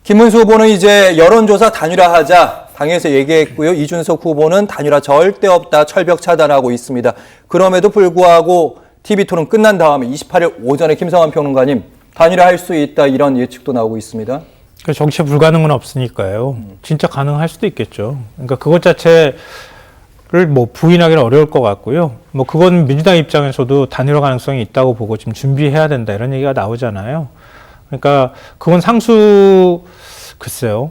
김문수 후보는 이제 여론조사 단일화하자 당에서 얘기했고요. 이준석 후보는 단일화 절대 없다 철벽 차단하고 있습니다. 그럼에도 불구하고 TV토론 끝난 다음에 28일 오전에 김성환 평론가님 단일화할 수 있다 이런 예측도 나오고 있습니다. 정치에 불가능은 없으니까요. 진짜 가능할 수도 있겠죠. 그러니까 그것 자체를 뭐 부인하기는 어려울 것 같고요. 뭐 그건 민주당 입장에서도 단일화 가능성이 있다고 보고 지금 준비해야 된다 이런 얘기가 나오잖아요. 그러니까 그건 상수 글쎄요.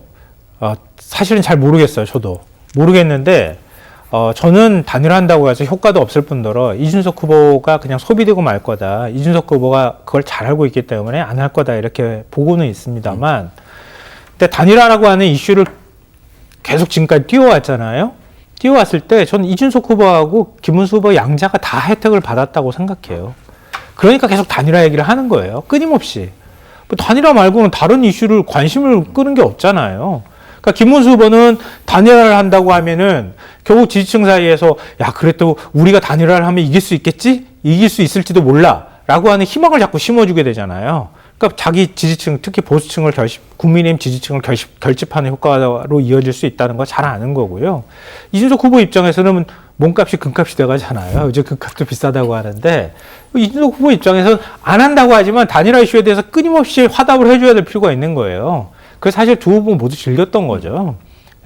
사실은 잘 모르겠어요. 저도 모르겠는데 저는 단일화한다고 해서 효과도 없을 뿐더러 이준석 후보가 그냥 소비되고 말 거다. 이준석 후보가 그걸 잘 알고 있기 때문에 안 할 거다 이렇게 보고는 있습니다만 근데 단일화라고 하는 이슈를 계속 지금까지 띄워왔잖아요. 띄워왔을 때 저는 이준석 후보하고 김문수 후보 양자가 다 혜택을 받았다고 생각해요. 그러니까 계속 단일화 얘기를 하는 거예요. 끊임없이. 단일화 말고는 다른 이슈를 관심을 끄는 게 없잖아요. 그러니까 김문수 후보는 단일화를 한다고 하면은 결국 지지층 사이에서 야 그래도 우리가 단일화를 하면 이길 수 있겠지? 이길 수 있을지도 몰라 라고 하는 희망을 자꾸 심어주게 되잖아요. 그러니까 자기 지지층 특히 보수층을 국민의힘 지지층을 결집하는 효과로 이어질 수 있다는 거 잘 아는 거고요. 이준석 후보 입장에서는 몸값이 금값이 돼가잖아요. 요즘 금값도 비싸다고 하는데 이준석 후보 입장에서는 안 한다고 하지만 단일화 이슈에 대해서 끊임없이 화답을 해줘야 될 필요가 있는 거예요. 그래서 사실 두 후보 모두 즐겼던 거죠.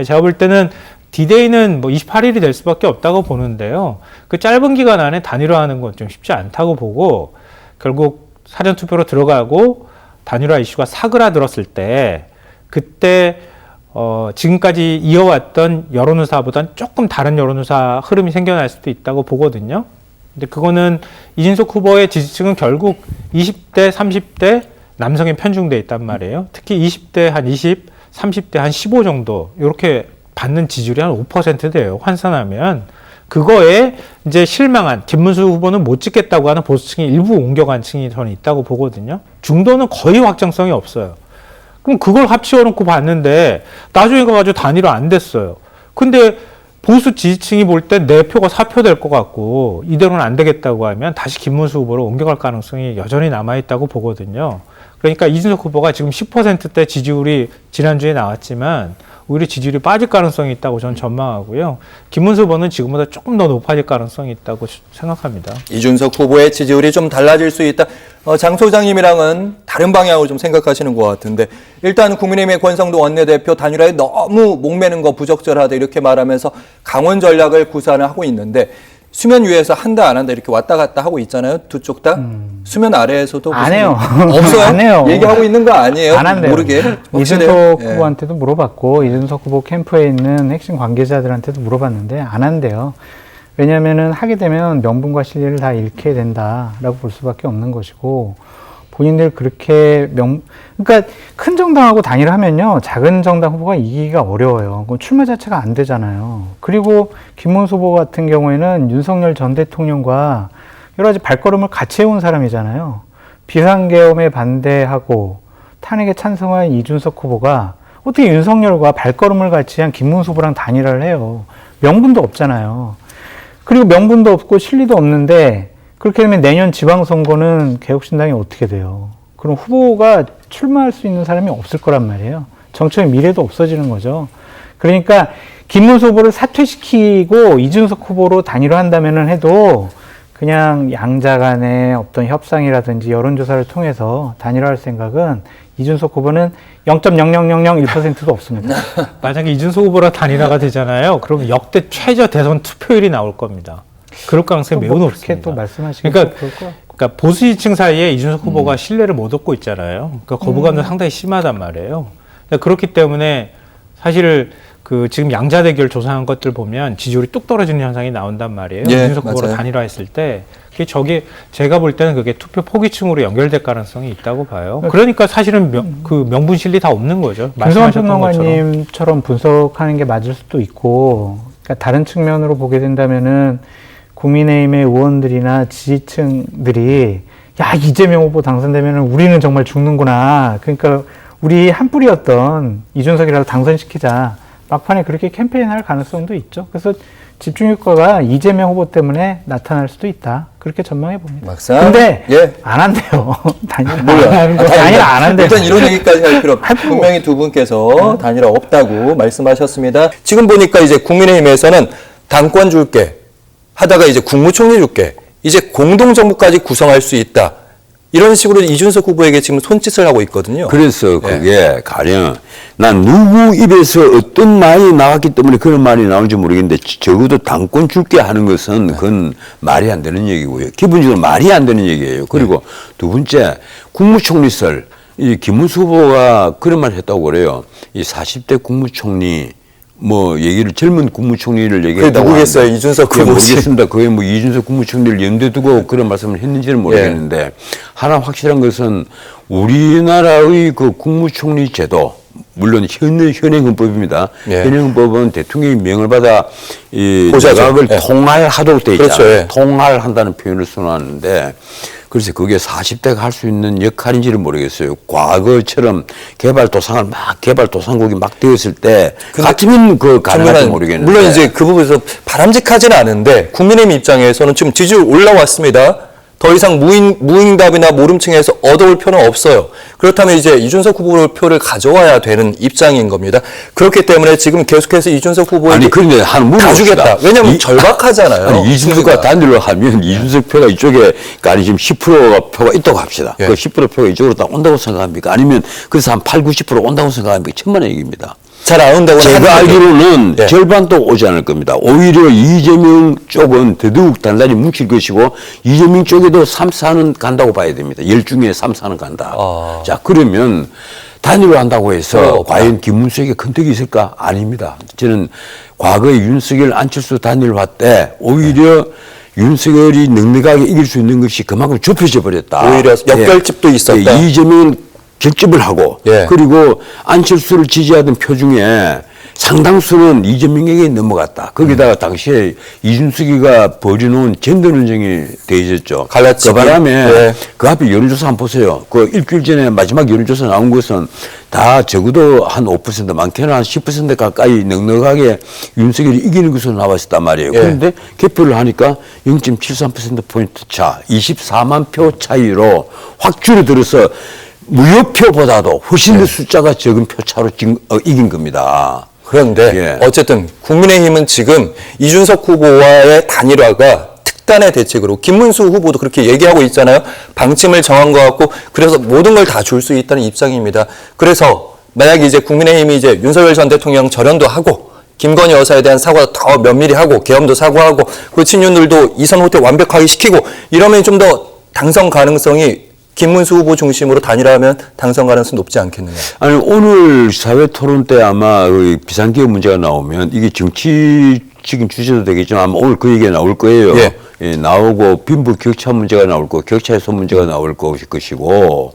제가 볼 때는 D-Day는 뭐 28일이 될 수밖에 없다고 보는데요. 그 짧은 기간 안에 단일화하는 건 좀 쉽지 않다고 보고 결국 사전투표로 들어가고 단일화 이슈가 사그라들었을 때 그때 지금까지 이어왔던 여론조사보다는 조금 다른 여론조사 흐름이 생겨날 수도 있다고 보거든요. 근데 그거는 이준석 후보의 지지층은 결국 20대, 30대 남성에 편중돼 있단 말이에요. 특히 20대 한 20, 30대 한 15 정도 이렇게 받는 지지율이 한 5% 돼요. 환산하면. 그거에 이제 실망한 김문수 후보는 못 찍겠다고 하는 보수층이 일부 옮겨간 층이 저는 있다고 보거든요. 중도는 거의 확정성이 없어요. 그럼 그걸 합치워놓고 봤는데 나중에 가가지고 단일화 안 됐어요. 근데 보수 지지층이 볼 때 내 표가 4표 될 것 같고 이대로는 안 되겠다고 하면 다시 김문수 후보로 옮겨갈 가능성이 여전히 남아있다고 보거든요. 그러니까 이준석 후보가 지금 10%대 지지율이 지난주에 나왔지만 오히려 지지율이 빠질 가능성이 있다고 저는 전망하고요. 김문수 후보는 지금보다 조금 더 높아질 가능성이 있다고 생각합니다. 이준석 후보의 지지율이 좀 달라질 수 있다. 장 소장님이랑은 다른 방향으로 좀 생각하시는 것 같은데 일단 국민의힘의 권성도 원내대표 단일화에 너무 목매는 거 부적절하다 이렇게 말하면서 강원 전략을 구사를 하고 있는데 수면 위에서 한다 안 한다 이렇게 왔다 갔다 하고 있잖아요. 두 쪽 다. 수면 아래에서도 안 해요. 없어요? 안 해요. 얘기하고 있는 거 아니에요? 안 한대요. 모르게. 이준석 후보한테도 물어봤고 이준석 후보 캠프에 있는 핵심 관계자들한테도 물어봤는데 안 한대요. 왜냐하면은 하게 되면 명분과 실리를 다 잃게 된다라고 볼 수밖에 없는 것이고 본인들 그렇게 그러니까 큰 정당하고 단일하면요 작은 정당 후보가 이기기가 어려워요. 그럼 출마 자체가 안 되잖아요. 그리고 김문수 후보 같은 경우에는 윤석열 전 대통령과 여러 가지 발걸음을 같이 해온 사람이잖아요. 비상계엄에 반대하고 탄핵에 찬성한 이준석 후보가 어떻게 윤석열과 발걸음을 같이 한 김문수 후보랑 단일화를 해요. 명분도 없잖아요. 그리고 명분도 없고 실리도 없는데 그렇게 되면 내년 지방선거는 개혁신당이 어떻게 돼요? 그럼 후보가 출마할 수 있는 사람이 없을 거란 말이에요. 정치의 미래도 없어지는 거죠. 그러니까 김문수 후보를 사퇴시키고 이준석 후보로 단일화한다면 해도 그냥 양자 간의 어떤 협상이라든지 여론조사를 통해서 단일화할 생각은 이준석 후보는 0.00001%도 없습니다. 만약에 이준석 후보랑 단일화가 되잖아요. 그러면 역대 최저 대선 투표율이 나올 겁니다. 그럴 가능성이 매우 높습니다. 또 말씀하시니까 그러니까 보수지층 사이에 이준석 후보가 신뢰를 못 얻고 있잖아요. 그러니까 거부감도 상당히 심하단 말이에요. 그렇기 때문에 사실 그 지금 양자 대결 조사한 것들 보면 지지율이 뚝 떨어지는 현상이 나온단 말이에요. 예, 이준석 후보로 맞아요. 단일화했을 때 제가 볼 때는 그게 투표 포기층으로 연결될 가능성이 있다고 봐요. 그러니까 사실은 그 명분 실리 다 없는 거죠. 김성환 평론가님처럼 분석하는 게 맞을 수도 있고, 그러니까 다른 측면으로 보게 된다면은 국민의힘의 의원들이나 지지층들이 야 이재명 후보 당선되면은 우리는 정말 죽는구나. 그러니까 우리 한 뿌리였던 이준석이라도 당선시키자. 막판에 그렇게 캠페인할 가능성도 있죠. 그래서 집중 효과가 이재명 후보 때문에 나타날 수도 있다. 그렇게 전망해 봅니다. 막상 근데 예. 안 한대요. 단일화 몰라. 단일화 안 한대요. 일단 이런 얘기까지 할 필요 없고 분명히 두 분께서 단일화 없다고 말씀하셨습니다. 지금 보니까 이제 국민의힘에서는 당권 줄게 하다가 이제 국무총리 줄게 이제 공동정부까지 구성할 수 있다. 이런 식으로 이준석 후보에게 지금 손짓을 하고 있거든요. 그래서 그게 가령 난 누구 입에서 어떤 말이 나왔기 때문에 그런 말이 나온지 모르겠는데 적어도 당권 줄게 하는 것은 그건 말이 안 되는 얘기고요. 기본적으로 말이 안 되는 얘기예요. 그리고 두 번째 국무총리설 이 김문수 후보가 그런 말 했다고 그래요. 이 40대 국무총리 뭐 얘기를 젊은 국무총리를 얘기했다고 누구겠어요? 하는데 이준석 그게 후보지. 모르겠습니다. 그게 뭐 이준석 국무총리를 염두에 두고 그런 말씀을 했는지는 모르겠는데 하나 확실한 것은 우리나라의 그 국무총리 제도 물론 현행 헌법입니다. 예. 현행 헌법은 대통령이 명을 받아 이 보좌죠. 내각을 예. 통할하도록 돼 있잖아요. 그렇죠. 예. 통할한다는 표현을 선호하는데 그래서 그게 40대가 할 수 있는 역할인지를 모르겠어요. 과거처럼 개발도상을 막 개발도상국이 막 되었을 때 같으면 그 가능할지 모르겠는데 물론 이제 그 부분에서 바람직하지는 않은데 국민의힘 입장에서는 지금 지지율 올라왔습니다. 더 이상 무응답이나 모름층에서 얻어올 표는 없어요. 그렇다면 이제 이준석 후보 표를 가져와야 되는 입장인 겁니다. 그렇기 때문에 지금 계속해서 이준석 후보에게 아니 그런데 한 다 주겠다. 왜냐하면 절박하잖아요. 아니, 이준석과 단일로 하면 이준석 표가 이쪽에 아니 지금 10%가 표가 있다고 합시다. 예. 그 10% 표가 이쪽으로 다 온다고 생각합니까? 아니면 그래서 한 8, 90% 온다고 생각합니까? 천만의 얘기입니다. 잘 안 온다고 제가 알기로는 예. 절반도 오지 않을 겁니다. 오히려 이재명 쪽은 더더욱 단단히 뭉칠 것이고 이재명 쪽에도 3, 4는 간다고 봐야 됩니다. 10중에 3, 4는 간다. 아. 자 그러면 단일화 한다고 해서 없다. 과연 김문수에게 큰 덕이 있을까? 아닙니다. 저는 과거에 윤석열 안철수 단일화 때 오히려 윤석열이 넉넉하게 이길 수 있는 것이 그만큼 좁혀져 버렸다. 오히려 역결집도 있었다. 이재명은 결집을 하고 예. 그리고 안철수를 지지하던 표 중에 상당수는 이재명에게 넘어갔다. 거기다가 당시에 이준석이가 벌여놓은 젠더 논쟁이 대해졌죠. 갈라치기. 그 바람에 예. 그 앞에 여론조사 한번 보세요. 그 일주일 전에 마지막 여론조사 나온 것은 다 적어도 한 5% 많게는 한 10% 가까이 넉넉하게 윤석열이 이기는 것으로 나왔었단 말이에요. 예. 그런데 개표를 하니까 0.73%포인트 차, 24만 표 차이로 확 줄어들어서 무효표보다도 훨씬 더 숫자가 적은 표 차로 이긴 겁니다. 그런데 예. 어쨌든 국민의힘은 지금 이준석 후보와의 단일화가 특단의 대책으로 김문수 후보도 그렇게 얘기하고 있잖아요. 방침을 정한 것 같고 그래서 모든 걸 다 줄 수 있다는 입장입니다. 그래서 만약에 이제 국민의힘이 이제 윤석열 전 대통령 절연도 하고 김건희 여사에 대한 사과도 더 면밀히 하고 계엄도 사과하고 그 친윤들도 이선 호퇴 완벽하게 시키고 이러면 좀 더 당선 가능성이 김문수 후보 중심으로 단일화하면 당선 가능성이 높지 않겠느냐. 아니 오늘 사회 토론 때 아마 그 비상기업 문제가 나오면 이게 정치적인 주제도 되겠지만 아마 오늘 그 얘기가 나올 거예요. 예. 예, 나오고 빈부 격차 문제가 나올 거, 격차 해소 문제가 나올 것이고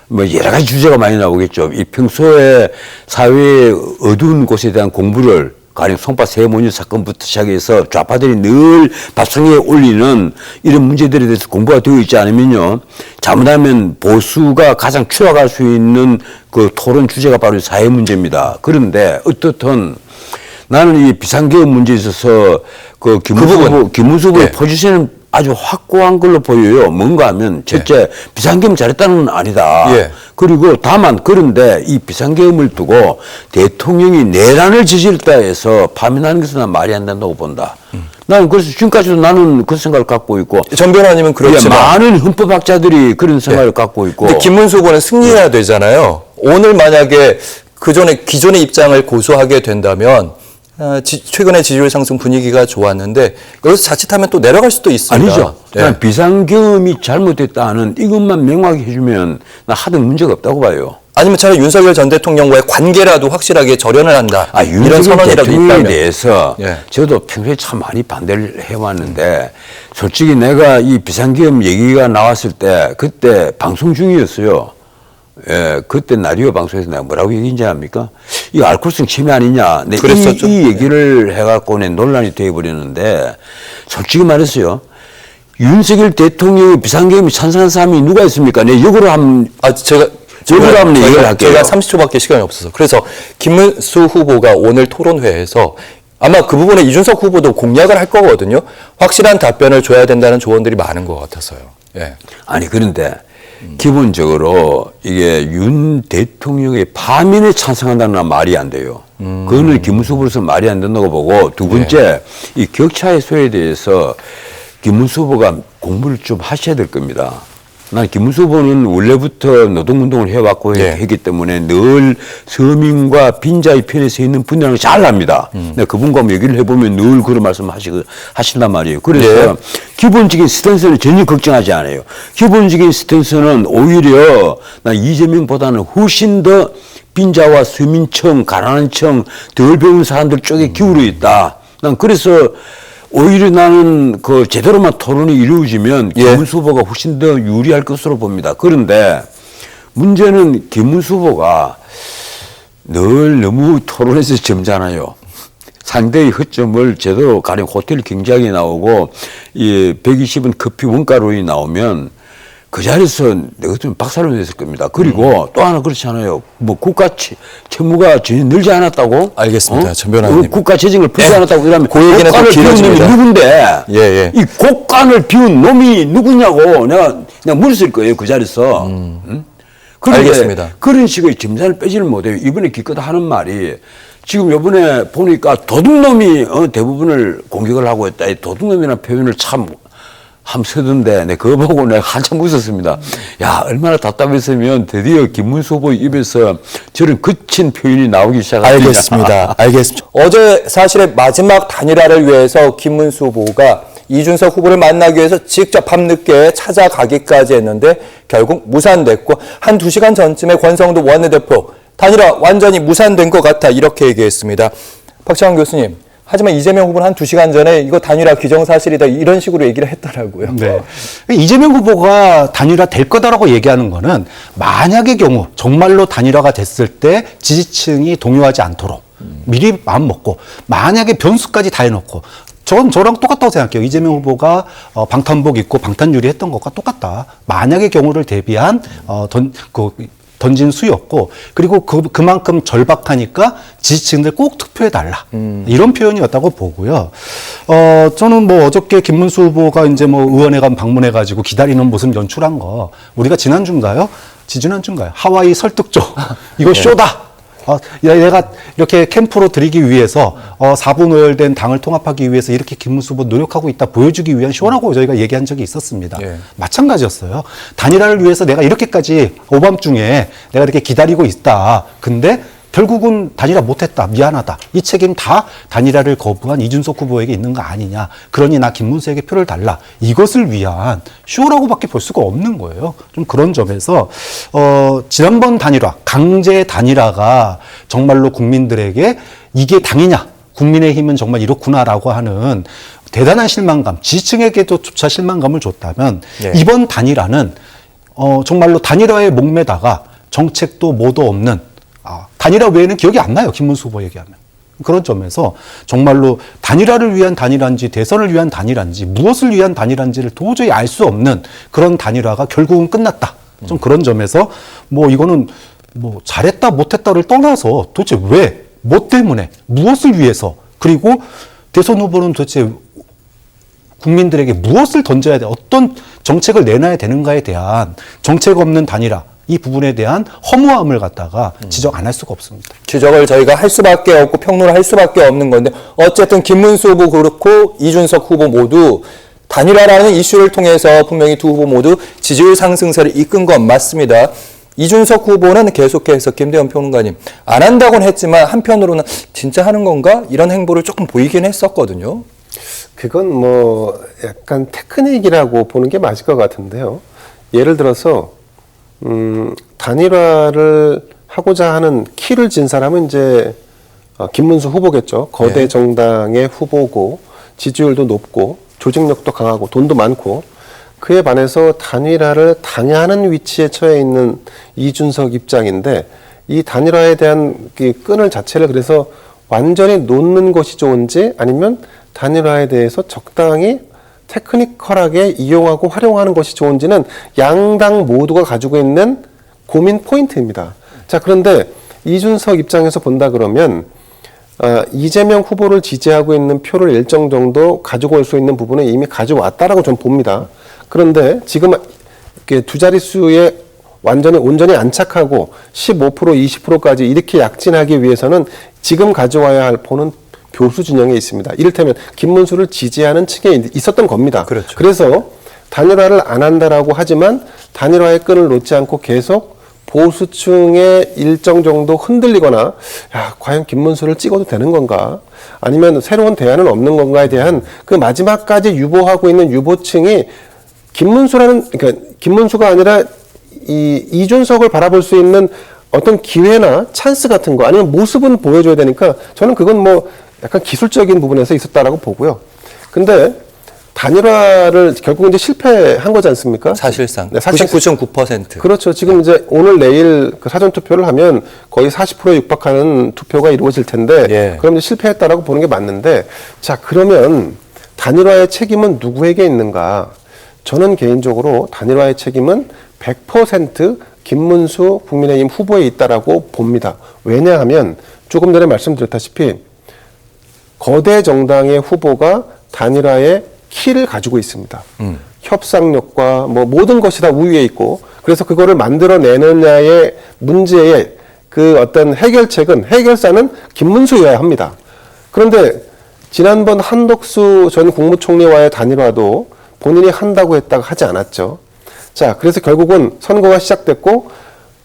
뭐 여러 가지 주제가 많이 나오겠죠. 이 평소에 사회의 어두운 곳에 대한 공부를 가령 송파 세모니 사건부터 시작해서 좌파들이 늘 밥상에 올리는 이런 문제들에 대해서 공부가 되어 있지 않으면요. 잘못하면 보수가 가장 추락할 수 있는 그 토론 주제가 바로 사회 문제입니다. 그런데 어떻든 나는 이 비상계엄 문제에 있어서 그 김문수 후보의 예. 포지션은 아주 확고한 걸로 보여요. 뭔가 하면 첫째 비상계엄 잘했다는 건 아니다. 예. 그리고 다만 그런데 이 비상계엄을 두고 대통령이 내란을 저질렀다 해서 파면하는 것은 난 말이 안 된다고 본다. 나는 그래서 지금까지도 나는 그 생각을 갖고 있고 정 변호사님은 그렇지만 많은 헌법학자들이 그런 생각을 갖고 있고 근데 김문수 후보는 승리해야 되잖아요. 오늘 만약에 기존의 입장을 고수하게 된다면 최근에 지지율 상승 분위기가 좋았는데 여기서 자칫하면 또 내려갈 수도 있습니다. 아니죠. 예. 비상계엄이 잘못됐다 하는 이것만 명확히 해주면 나 하등 문제가 없다고 봐요. 아니면 차라리 윤석열 전 대통령과의 관계라도 확실하게 절연을 한다. 이런 윤석열 선언이라도 대통령에 있다면. 대해서 예. 저도 평소에 참 많이 반대를 해왔는데 솔직히 내가 이 비상계엄 얘기가 나왔을 때 그때 방송 중이었어요. 예, 그때 라디오 방송에서 내가 뭐라고 얘기했는지 압니까? 이거 알코올성 치매 아니냐. 네, 그랬었죠. 이 얘기를 해갖고 논란이 되어버렸는데 솔직히 말했어요. 윤석열 대통령의 비상계엄이 찬성한 사람이 누가 있습니까? 내 역으로 한번 제가 한번 얘기를 할게요. 제가 30초밖에 시간이 없어서 그래서 김문수 후보가 오늘 토론회에서 아마 그 부분에 이준석 후보도 공략을 할 거거든요. 확실한 답변을 줘야 된다는 조언들이 많은 것 같아서요. 예. 아니 그런데 기본적으로 이게 윤 대통령의 파면에 찬성한다는 말이 안 돼요. 그거는 김문수 후보로서 말이 안 된다고 보고 두 번째 이 격차 해소에 대해서 김문수 후보가 공부를 좀 하셔야 될 겁니다. 난 김문수 후보는 원래부터 노동운동을 해왔고 했기 때문에 늘 서민과 빈자의 편에 서 있는 분이라는 걸 잘 압니다. 근데 그분과 얘기를 해보면 늘 그런 말씀 하신단 말이에요. 그래서 기본적인 스탠스는 전혀 걱정하지 않아요. 기본적인 스탠스는 오히려 난 이재명보다는 훨씬 더 빈자와 서민층, 가난한 층, 덜 배운 사람들 쪽에 기울어 있다. 난 그래서 오히려 나는 그 제대로만 토론이 이루어지면 김문수 후보가 훨씬 더 유리할 것으로 봅니다. 그런데 문제는 김문수 후보가 늘 너무 토론에서 점잖아요. 상대의 허점을 제대로 가령 호텔 경쟁이 나오고 이 120은 커피 원가론이 나오면 그 자리에서 내가 좀 박살을 냈을 겁니다. 그리고 또 하나 그렇지 않아요. 뭐 국가 채무가 전혀 늘지 않았다고? 알겠습니다. 전 변호사님. 국가 재정을 풀지 않았다고 그러면 그 얘기는 좀 국간을 비운 놈이 길어집니다. 누군데? 이 국간을 비운 놈이 누구냐고 내가 물었을 거예요. 그 자리에서. 응? 그런데 알겠습니다. 그런 식의 점잖을 빼지를 못해요. 이번에 기껏 하는 말이 지금 이번에 보니까 도둑놈이 대부분을 공격을 하고 있다. 이 도둑놈이라는 표현을 참 쓰던데, 네, 그거 보고 내가 한참 웃었습니다. 야, 얼마나 답답했으면 드디어 김문수 후보 입에서 저런 거친 표현이 나오기 시작했다. 알겠습니다. 알겠습니다. 어제 사실의 마지막 단일화를 위해서 김문수 후보가 이준석 후보를 만나기 위해서 직접 밤늦게 찾아가기까지 했는데 결국 무산됐고 한 2시간 전쯤에 권성도 원내대표 단일화 완전히 무산된 것 같아 이렇게 얘기했습니다. 박찬원 교수님. 하지만 이재명 후보는 한 2시간 전에 이거 단일화 기정사실이다 이런 식으로 얘기를 했더라고요. 네. 이재명 후보가 단일화 될 거다라고 얘기하는 거는 만약의 경우 정말로 단일화가 됐을 때 지지층이 동요하지 않도록 미리 마음 먹고 만약에 변수까지 다 해놓고 저랑 똑같다고 생각해요. 이재명 후보가 방탄복 입고 방탄유리 했던 것과 똑같다. 만약의 경우를 대비한 던진 수였고 그리고 그만큼 절박하니까 지지층들 꼭 투표해달라 이런 표현이었다고 보고요. 저는 뭐 어저께 김문수 후보가 이제 뭐 의원회관 방문해가지고 기다리는 모습 연출한 거 우리가 지난주인가요? 지지난주인가요? 하와이 설득조 이거 쇼다. 내가 이렇게 캠프로 들이기 위해서 4분 오열된 당을 통합하기 위해서 이렇게 김문수 후보 노력하고 있다 보여주기 위한 쇼라고 저희가 얘기한 적이 있었습니다. 마찬가지였어요. 단일화를 위해서 내가 이렇게까지 오밤중에 내가 이렇게 기다리고 있다. 근데 결국은 단일화 못했다. 미안하다. 이 책임 다 단일화를 거부한 이준석 후보에게 있는 거 아니냐. 그러니 나 김문수에게 표를 달라. 이것을 위한 쇼라고밖에 볼 수가 없는 거예요. 좀 그런 점에서 지난번 단일화, 강제 단일화가 정말로 국민들에게 이게 당이냐. 국민의힘은 정말 이렇구나라고 하는 대단한 실망감, 지지층에게도 조차 실망감을 줬다면 이번 단일화는 정말로 단일화에 목매다가 정책도 뭐도 없는 단일화 외에는 기억이 안 나요. 김문수 후보 얘기하면. 그런 점에서 정말로 단일화를 위한 단일화인지 대선을 위한 단일화인지 무엇을 위한 단일화인지를 도저히 알 수 없는 그런 단일화가 결국은 끝났다. 좀 그런 점에서 뭐 이거는 뭐 잘했다 못했다를 떠나서 도대체 왜, 뭐 때문에, 무엇을 위해서 그리고 대선 후보는 도대체 국민들에게 무엇을 던져야 돼, 어떤 정책을 내놔야 되는가에 대한 정책 없는 단일화 이 부분에 대한 허무함을 갖다가 지적 안 할 수가 없습니다. 지적을 저희가 할 수밖에 없고 평론을 할 수밖에 없는 건데 어쨌든 김문수 후보 그렇고 이준석 후보 모두 단일화라는 이슈를 통해서 분명히 두 후보 모두 지지율 상승세를 이끈 건 맞습니다. 이준석 후보는 계속해서 김대현 평론가님 안 한다고는 했지만 한편으로는 진짜 하는 건가? 이런 행보를 조금 보이긴 했었거든요. 그건 뭐 약간 테크닉이라고 보는 게 맞을 것 같은데요. 예를 들어서 단일화를 하고자 하는 키를 진 사람은 이제 김문수 후보겠죠. 거대 정당의 후보고 지지율도 높고 조직력도 강하고 돈도 많고 그에 반해서 단일화를 당하는 위치에 처해 있는 이준석 입장인데 이 단일화에 대한 그 끈을 자체를 그래서 완전히 놓는 것이 좋은지 아니면 단일화에 대해서 적당히 테크니컬하게 이용하고 활용하는 것이 좋은지는 양당 모두가 가지고 있는 고민 포인트입니다. 자, 그런데 이준석 입장에서 본다 그러면 이재명 후보를 지지하고 있는 표를 일정 정도 가지고 올 수 있는 부분은 이미 가져왔다라고 좀 봅니다. 그런데 지금 이렇게 두 자릿수에 온전히 안착하고 15%, 20%까지 이렇게 약진하기 위해서는 지금 가져와야 할 표는 교수 진영에 있습니다. 이를테면 김문수를 지지하는 층에 있었던 겁니다. 그렇죠. 그래서 단일화를 안 한다라고 하지만 단일화의 끈을 놓지 않고 계속 보수층에 일정 정도 흔들리거나 야, 과연 김문수를 찍어도 되는 건가? 아니면 새로운 대안은 없는 건가에 대한 그 마지막까지 유보하고 있는 유보층이 그러니까 김문수가 아니라 이준석을 바라볼 수 있는 어떤 기회나 찬스 같은 거 아니면 모습은 보여줘야 되니까 저는 그건 뭐 약간 기술적인 부분에서 있었다라고 보고요. 근데 단일화를 결국 이제 실패한 거지 않습니까? 사실상 네, 99.9%. 그렇죠. 지금 이제 오늘 내일 그 사전 투표를 하면 거의 40%에 육박하는 투표가 이루어질 텐데 예. 그럼 이제 실패했다라고 보는 게 맞는데 자 그러면 단일화의 책임은 누구에게 있는가? 저는 개인적으로 단일화의 책임은 100% 김문수 국민의힘 후보에 있다라고 봅니다. 왜냐하면 조금 전에 말씀드렸다시피 거대 정당의 후보가 단일화의 키를 가지고 있습니다. 협상력과 뭐 모든 것이 다 우위에 있고 그래서 그거를 만들어내느냐의 문제의 그 어떤 해결사는 김문수여야 합니다. 그런데 지난번 한덕수 전 국무총리와의 단일화도 본인이 한다고 했다가 하지 않았죠. 자, 그래서 결국은 선거가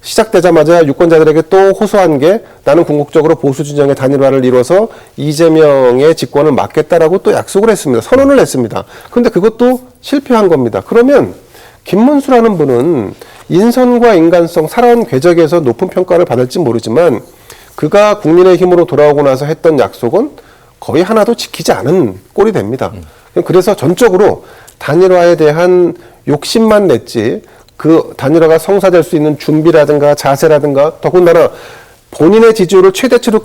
시작되자마자 유권자들에게 또 호소한 게 나는 궁극적으로 보수 진영의 단일화를 이뤄서 이재명의 집권을 막겠다라고 또 약속을 했습니다. 선언을 했습니다. 그런데 그것도 실패한 겁니다. 그러면 김문수라는 분은 인선과 인간성, 살아온 궤적에서 높은 평가를 받을지 모르지만 그가 국민의힘으로 돌아오고 나서 했던 약속은 거의 하나도 지키지 않은 꼴이 됩니다. 그래서 전적으로 단일화에 대한 욕심만 냈지 그 단일화가 성사될 수 있는 준비라든가 자세라든가 더군다나 본인의 지지율을 최대치로